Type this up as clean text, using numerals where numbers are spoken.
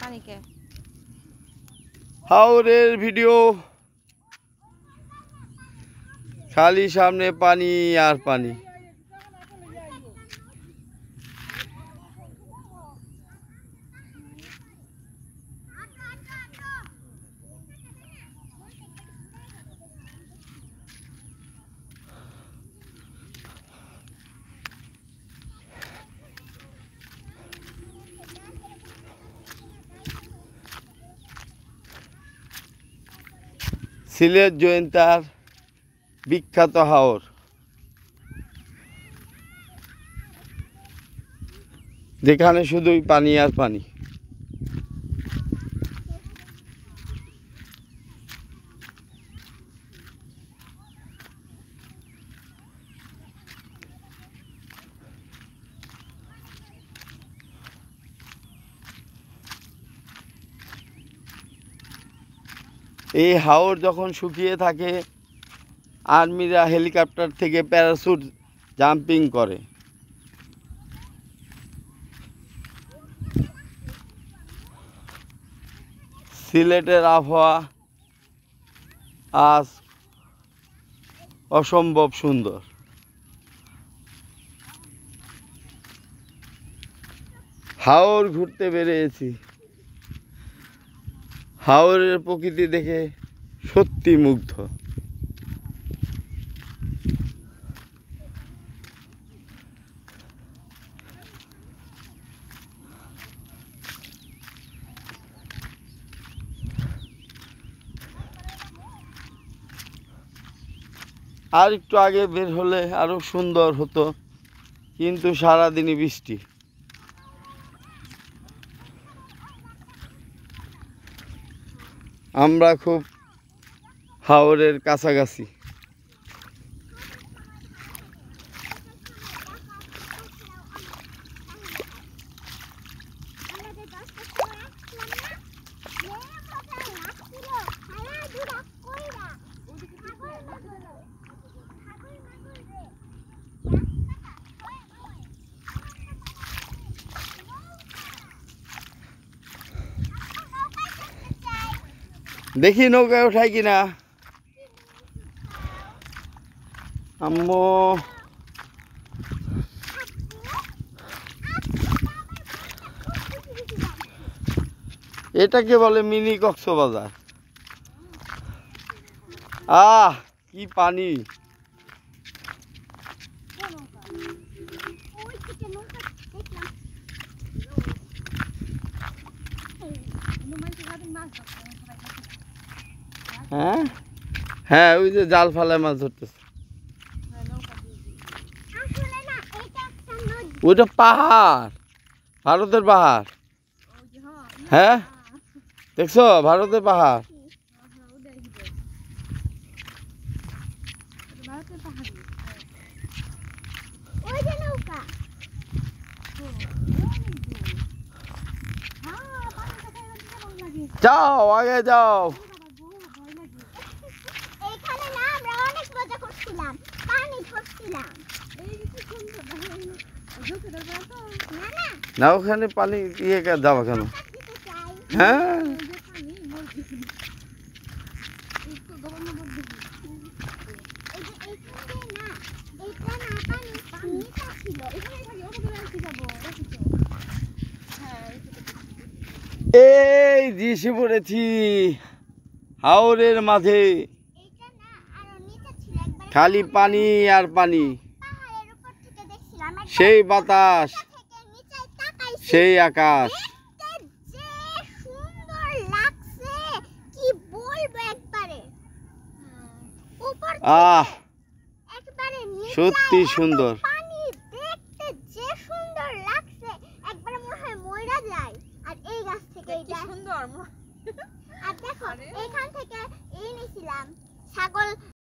পানিকে হাওরের ভিডিও, খালি সামনে পানি আর পানি। সিলেট জয়ন্তার বিখ্যাত হাওর, যেখানে শুধুই পানি আর পানি। এই হাওর যখন শুকিয়ে থাকে, আর্মিরা হেলিকপ্টার থেকে প্যারাশুট জাম্পিং করে। সিলেটের আবহাওয়া আজ অসম্ভব সুন্দর। হাওর ঘুরতে বেরিয়েছি, হাওরের প্রকৃতি দেখে সত্যি মুগ্ধ। আর একটু আগে বের হলে আরো সুন্দর হতো, কিন্তু সারাদিনই বৃষ্টি। আমরা খুব হাওরের কাছাকাছি। দেখি নৌকায় ওঠাই কিনা। আম্মু, এটাকে বলে মিনি কক্সবাজার। কি পানি! হ্যাঁ হ্যাঁ, ওই যে জাল ফালায় মাছ ধরতেছে। ওইটা পাহাড়, ভারতের পাহাড়। হ্যাঁ, দেখছো ভারতের পাহাড়। যাও, আগে যাও। না, ওখানে পানি ইয়ে যাওয়া কেন? হ্যাঁ, এই দিশে পড়েছি হাওরের মাঝে, খালি পানি আর পানি। সেই বাতাস, সেই আকাশ। সত্যি সুন্দর।